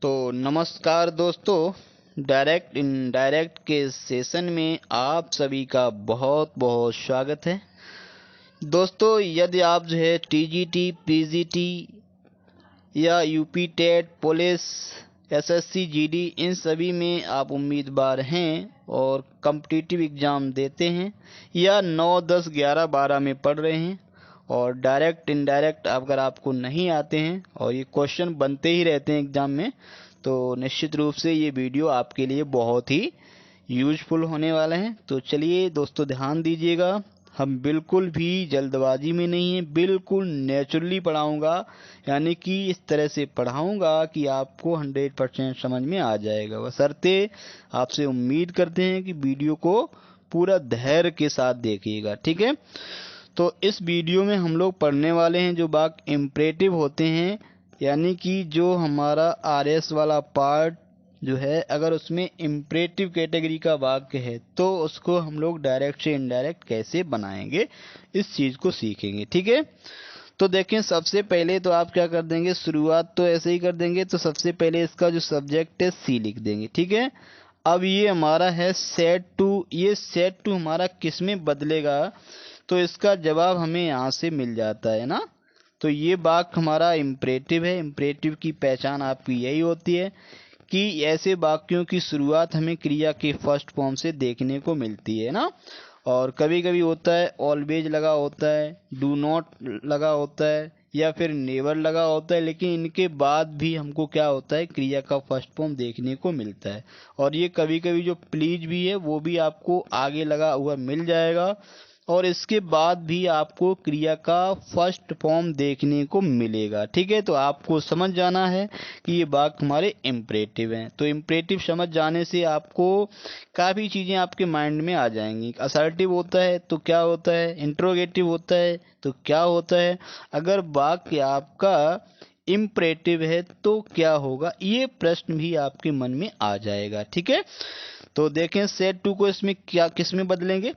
तो नमस्कार दोस्तों, डायरेक्ट इनडायरेक्ट के सेशन में आप सभी का बहुत बहुत स्वागत है। दोस्तों, यदि आप जो है टीजीटी, पीजीटी या UP TET, police, SSC, GD इन सभी में आप उम्मीदवार हैं और कम्पिटिटिव एग्ज़ाम देते हैं या 9, 10, 11, 12 में पढ़ रहे हैं और डायरेक्ट इनडायरेक्ट अगर आपको नहीं आते हैं और ये क्वेश्चन बनते ही रहते हैं एग्ज़ाम में, तो निश्चित रूप से ये वीडियो आपके लिए बहुत ही यूजफुल होने वाला है। तो चलिए दोस्तों, ध्यान दीजिएगा। हम बिल्कुल भी जल्दबाजी में नहीं हैं, बिल्कुल नेचुरली पढ़ाऊँगा, यानी कि इस तरह से पढ़ाऊँगा कि आपको 100% समझ में आ जाएगा। बशर्ते आपसे उम्मीद करते हैं कि वीडियो को पूरा धैर्य के साथ देखिएगा, ठीक है। तो इस वीडियो में हम लोग पढ़ने वाले हैं जो वाक्य इम्परेटिव होते हैं, यानी कि जो हमारा आरएस वाला पार्ट जो है, अगर उसमें इम्परेटिव कैटेगरी का वाक्य है तो उसको हम लोग डायरेक्ट से इनडायरेक्ट कैसे बनाएंगे, इस चीज़ को सीखेंगे, ठीक है। तो देखें, सबसे पहले तो आप क्या कर देंगे, शुरुआत तो ऐसे ही कर देंगे। तो सबसे पहले इसका जो सब्जेक्ट है सी लिख देंगे, ठीक है। अब ये हमारा है सेट टू। ये सेट टू हमारा किस में बदलेगा, तो इसका जवाब हमें यहाँ से मिल जाता है ना। तो ये वाक्य हमारा इम्परेटिव है। इम्परेटिव की पहचान आपकी यही होती है कि ऐसे वाक्यों की शुरुआत हमें क्रिया के फर्स्ट फॉर्म से देखने को मिलती है ना। और कभी कभी होता है ऑलवेज लगा होता है, डू नॉट लगा होता है या फिर नेवर लगा होता है, लेकिन इनके बाद भी हमको क्या होता है, क्रिया का फर्स्ट फॉर्म देखने को मिलता है। और ये कभी कभी जो प्लीज भी है वो भी आपको आगे लगा हुआ मिल जाएगा और इसके बाद भी आपको क्रिया का फर्स्ट फॉर्म देखने को मिलेगा, ठीक है। तो आपको समझ जाना है कि ये वाक्य हमारे इम्परेटिव हैं। तो इम्परेटिव समझ जाने से आपको काफ़ी चीज़ें आपके माइंड में आ जाएंगी। असर्टिव होता है तो क्या होता है, इंट्रोगेटिव होता है तो क्या होता है, अगर वाक्य आपका इम्परेटिव है तो क्या होगा, ये प्रश्न भी आपके मन में आ जाएगा, ठीक है। तो देखें, सेट टू को इसमें क्या किस में बदलेंगे।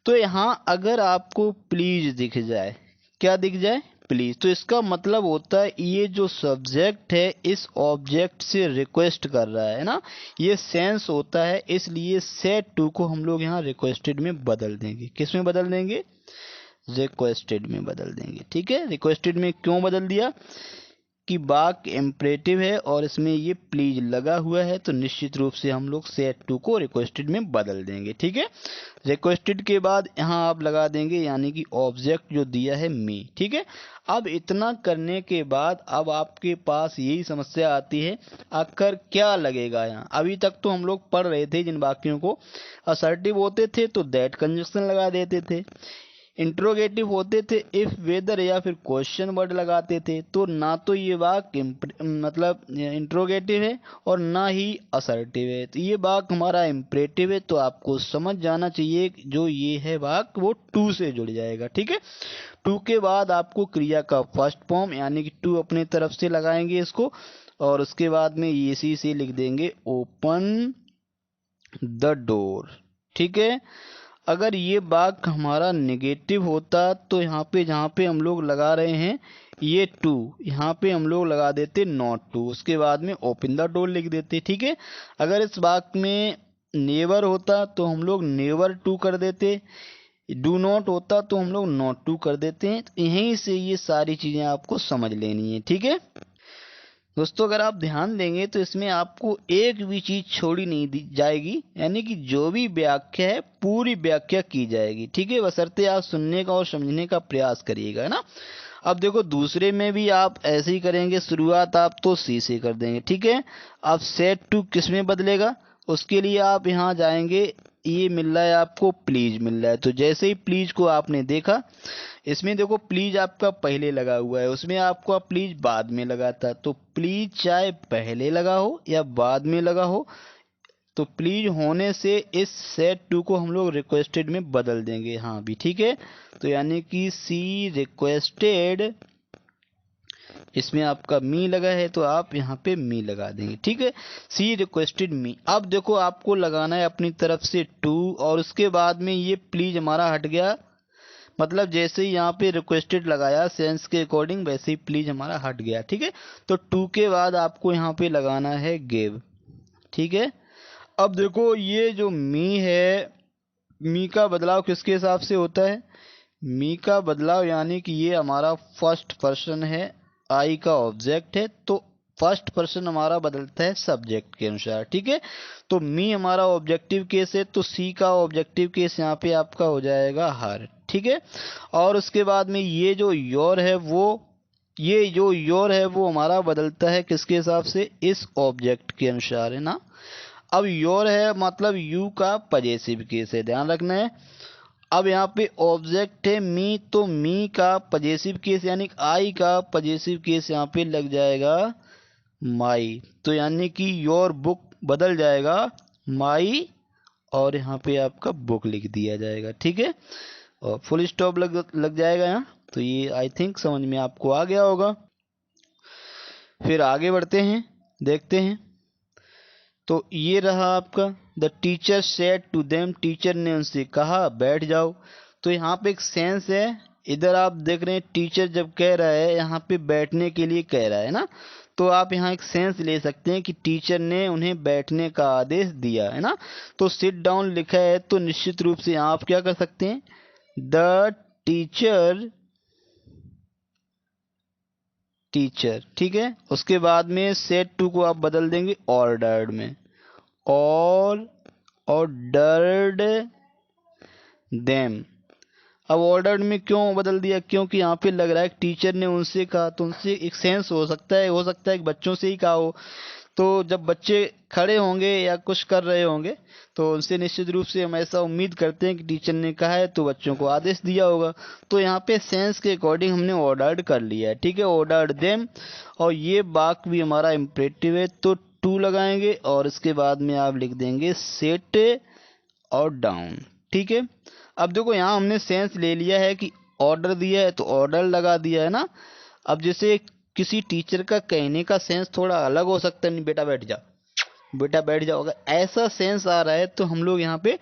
तो यहाँ अगर आपको प्लीज दिख जाए, क्या दिख जाए, प्लीज, तो इसका मतलब होता है ये जो सब्जेक्ट है इस ऑब्जेक्ट से रिक्वेस्ट कर रहा है ना, ये सेंस होता है। इसलिए सेट टू को हम लोग यहाँ रिक्वेस्टेड में बदल देंगे। किस में बदल देंगे, रिक्वेस्टेड में बदल देंगे, ठीक है। रिक्वेस्टेड में क्यों बदल दिया कि वाक्य इम्परेटिव है और इसमें ये प्लीज लगा हुआ है, तो निश्चित रूप से हम लोग सेट टू को रिक्वेस्टेड में बदल देंगे, ठीक है। रिक्वेस्टेड के बाद यहाँ आप लगा देंगे यानी कि ऑब्जेक्ट जो दिया है मी, ठीक है। अब इतना करने के बाद अब आपके पास यही समस्या आती है, आखिर क्या लगेगा यहाँ। अभी तक तो हम लोग पढ़ रहे थे जिन वाक्यों को, असर्टिव होते थे तो दैट कंजक्शन लगा देते थे, इंट्रोगेटिव होते थे इफ, वेदर या फिर क्वेश्चन वर्ड लगाते थे। तो ना तो ये वाक्य मतलब इंट्रोगेटिव है और ना ही असर्टिव है, तो ये वाक्य हमारा इम्परेटिव है। तो आपको समझ जाना चाहिए कि जो ये है वाक्य वो टू से जुड़ जाएगा, ठीक है। टू के बाद आपको क्रिया का फर्स्ट फॉर्म यानी कि टू अपने तरफ से लगाएंगे इसको, और उसके बाद में ये सी से लिख देंगे ओपन द डोर, ठीक है। अगर ये वाक्य हमारा नेगेटिव होता तो यहाँ पे जहाँ पे हम लोग लगा रहे हैं ये टू, यहाँ पे हम लोग लगा देते नॉट टू, उसके बाद में ओपन द डोर लिख देते, ठीक है। अगर इस वाक्य में नेवर होता तो हम लोग नेवर टू कर देते, डू नॉट होता तो हम लोग नॉट टू कर देते हैं। तो यहीं से ये सारी चीज़ें आपको समझ लेनी है, ठीक है। दोस्तों, अगर आप ध्यान देंगे तो इसमें आपको एक भी चीज छोड़ी नहीं दी जाएगी, यानी कि जो भी व्याख्या है पूरी व्याख्या की जाएगी, ठीक है। बशर्ते आप सुनने का और समझने का प्रयास करिएगा, है ना। अब देखो, दूसरे में भी आप ऐसे ही करेंगे, शुरुआत आप तो सी से कर देंगे, ठीक है। अब सेट टू किस में बदलेगा, उसके लिए आप यहाँ जाएंगे, ये मिल रहा है आपको प्लीज मिल रहा है। तो जैसे ही प्लीज को आपने देखा, इसमें देखो प्लीज आपका पहले लगा हुआ है, उसमें आपका प्लीज बाद में लगा था। तो प्लीज चाहे पहले लगा हो या बाद में लगा हो, तो प्लीज होने से इस सेट टू को हम लोग रिक्वेस्टेड में बदल देंगे, हाँ भी, ठीक है। तो यानी कि सी रिक्वेस्टेड, इसमें आपका मी लगा है तो आप यहाँ पे मी लगा देंगे, ठीक है। सी रिक्वेस्टेड मी। अब देखो, आपको लगाना है अपनी तरफ से टू और उसके बाद में ये प्लीज हमारा हट गया मतलब जैसे ही यहाँ पे रिक्वेस्टेड लगाया सेंस के अकॉर्डिंग, वैसे ही प्लीज हमारा हट गया। ठीक है, तो टू के बाद आपको यहाँ पे लगाना है गिव। ठीक है, अब देखो ये जो मी है, मी का बदलाव किसके हिसाब से होता है? मी का बदलाव यानी कि ये हमारा फर्स्ट पर्सन है, आई का ऑब्जेक्ट है, तो फर्स्ट पर्सन हमारा बदलता है सब्जेक्ट के अनुसार। ठीक है, तो मी हमारा ऑब्जेक्टिव केस है, तो सी का ऑब्जेक्टिव केस यहाँ पे आपका हो जाएगा हर। ठीक है, और उसके बाद में ये जो योर है वो, ये जो योर है वो हमारा बदलता है किसके हिसाब से? इस ऑब्जेक्ट के अनुसार, है ना। अब योर है मतलब यू का पजेसिव केस है, ध्यान रखना है। अब यहाँ पे ऑब्जेक्ट है मी, तो मी का पजेसिव केस यानी आई का पजेसिव केस यहाँ पे लग जाएगा माई, तो यानी कि योर बुक बदल जाएगा माई, और यहाँ पे आपका बुक लिख दिया जाएगा। ठीक है, और फुल स्टॉप लग जाएगा यहाँ। तो ये आई थिंक समझ में आपको आ गया होगा। फिर आगे बढ़ते हैं, देखते हैं। तो ये रहा आपका the teacher said to them, teacher ने उनसे कहा बैठ जाओ। तो यहाँ पे एक सेंस है, इधर आप देख रहे हैं टीचर जब कह रहा है यहाँ पे बैठने के लिए कह रहा है ना, तो आप यहाँ एक सेंस ले सकते हैं कि टीचर ने उन्हें बैठने का आदेश दिया, है ना। तो सिट डाउन लिखा है, तो निश्चित रूप से यहाँ आप क्या कर सकते हैं? The teacher, teacher. ठीक है, उसके बाद में सेड टू को आप बदल देंगे ऑर्डर्ड में, ऑर्डर्ड देम। अब ऑर्डर्ड में क्यों बदल दिया? क्योंकि यहाँ पे लग रहा है टीचर ने उनसे कहा, तो उनसे एक सेंस हो सकता है कि बच्चों से ही कहा हो। तो जब बच्चे खड़े होंगे या कुछ कर रहे होंगे, तो उनसे निश्चित रूप से हम ऐसा उम्मीद करते हैं कि टीचर ने कहा है तो बच्चों को आदेश दिया होगा। तो यहाँ पे सेंस के अकॉर्डिंग हमने ऑर्डर्ड कर लिया है। ठीक है, ऑर्डर्ड देम, और ये वाक्य भी हमारा इम्परेटिव है, तो टू लगाएंगे और इसके बाद में आप लिख देंगे सेट और डाउन। ठीक है, अब देखो यहाँ हमने सेंस ले लिया है कि ऑर्डर दिया है तो ऑर्डर लगा दिया है ना। अब जैसे किसी टीचर का कहने का सेंस थोड़ा अलग हो सकता है, नहीं बेटा बैठ जा, बेटा बैठ जाओ, अगर ऐसा सेंस आ रहा है तो हम लोग यहाँ पे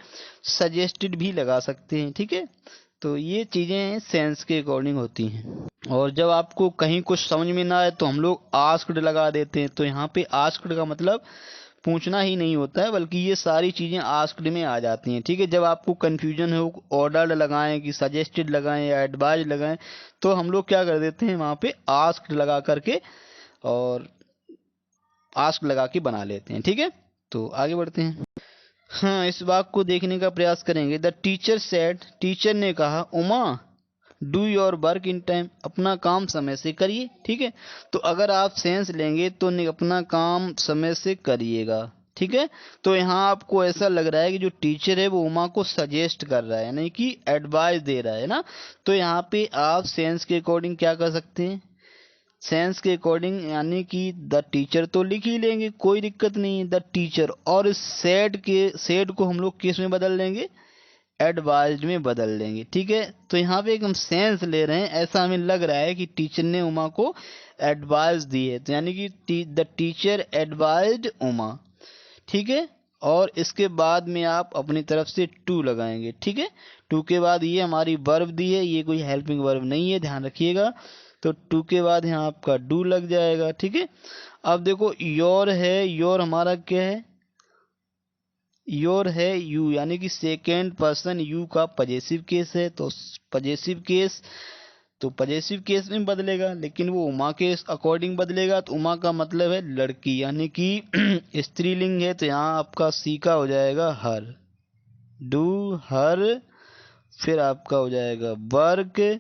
सजेस्टेड भी लगा सकते हैं। ठीक है, तो ये चीजें सेंस के अकॉर्डिंग होती हैं। और जब आपको कहीं कुछ समझ में ना आए तो हम लोग आस्क्ड लगा देते हैं, तो यहाँ पे आस्क्ड का मतलब पूछना ही नहीं होता है, बल्कि ये सारी चीजें आस्क्ड में आ जाती हैं। ठीक है, जब आपको कंफ्यूजन हो ऑर्डर्ड लगाएं कि सजेस्टेड लगाएं या एडवाइज लगाएं, तो हम लोग क्या कर देते हैं वहाँ पे आस्क्ड लगा करके और आस्क लगा के बना लेते हैं। ठीक है, तो आगे बढ़ते हैं। हाँ, इस वाक्य को देखने का प्रयास करेंगे। द टीचर सेड, टीचर ने कहा Uma do your work in time, अपना काम समय से करिए। ठीक है, तो अगर आप सेंस लेंगे तो अपना काम समय से करिएगा। ठीक है, तो यहाँ आपको ऐसा लग रहा है कि जो टीचर है वो उमा को सजेस्ट कर रहा है, यानी कि एडवाइस दे रहा है ना। तो यहाँ पे आप सेंस के अकॉर्डिंग क्या कर सकते हैं? सेंस के अकॉर्डिंग यानी कि द टीचर तो लिख ही लेंगे, कोई दिक्कत नहीं है, द टीचर, और इस सेड को हम लोग किस में बदल देंगे? एडवाइज्ड में बदल देंगे। ठीक है, तो यहाँ पे एक हम सेंस ले रहे हैं, ऐसा हमें लग रहा है कि टीचर ने उमा को एडवाइस दी है, तो यानी कि द टीचर एडवाइज्ड उमा। ठीक है, और इसके बाद में आप अपनी तरफ से टू लगाएंगे। ठीक है, टू के बाद ये हमारी वर्ब दी है, ये कोई हेल्पिंग वर्ब नहीं है, ध्यान रखिएगा। तो टू के बाद यहाँ आपका डू लग जाएगा। ठीक है, अब देखो योर है, योर हमारा क्या है? योर है यू, यानी कि सेकेंड पर्सन यू का पजेसिव केस है, तो पजेसिव केस, तो पजेसिव केस में बदलेगा, लेकिन वो उमा के अकॉर्डिंग बदलेगा। तो उमा का मतलब है लड़की, यानी कि स्त्रीलिंग है, तो यहाँ आपका सी का हो जाएगा हर, डू हर, फिर आपका हो जाएगा वर्क,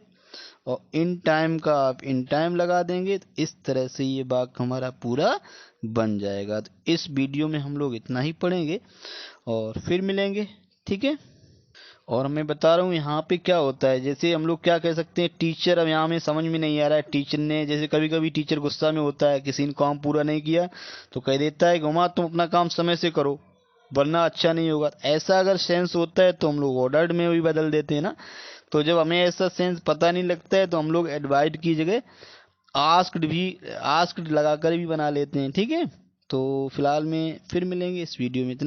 और इन टाइम का आप इन टाइम लगा देंगे। तो इस तरह से ये वाक्य हमारा पूरा बन जाएगा। तो इस वीडियो में हम लोग इतना ही पढ़ेंगे और फिर मिलेंगे। ठीक है, और मैं बता रहा हूँ यहाँ पे क्या होता है, जैसे हम लोग क्या कह सकते हैं टीचर, अब यहाँ में समझ में नहीं आ रहा है, टीचर ने, जैसे कभी कभी टीचर गुस्सा में होता है, किसी ने काम पूरा नहीं किया तो कह देता है उमा तुम अपना काम समय से करो वरना अच्छा नहीं होगा। ऐसा अगर सेंस होता है तो हम लोग ऑर्डर्ड में भी बदल देते हैं ना। तो जब हमें ऐसा सेंस पता नहीं लगता है तो हम लोग एडवाइड की जगह आस्क्ड लगा कर भी बना लेते हैं। ठीक है, तो फिलहाल में फिर मिलेंगे, इस वीडियो में इतना ही।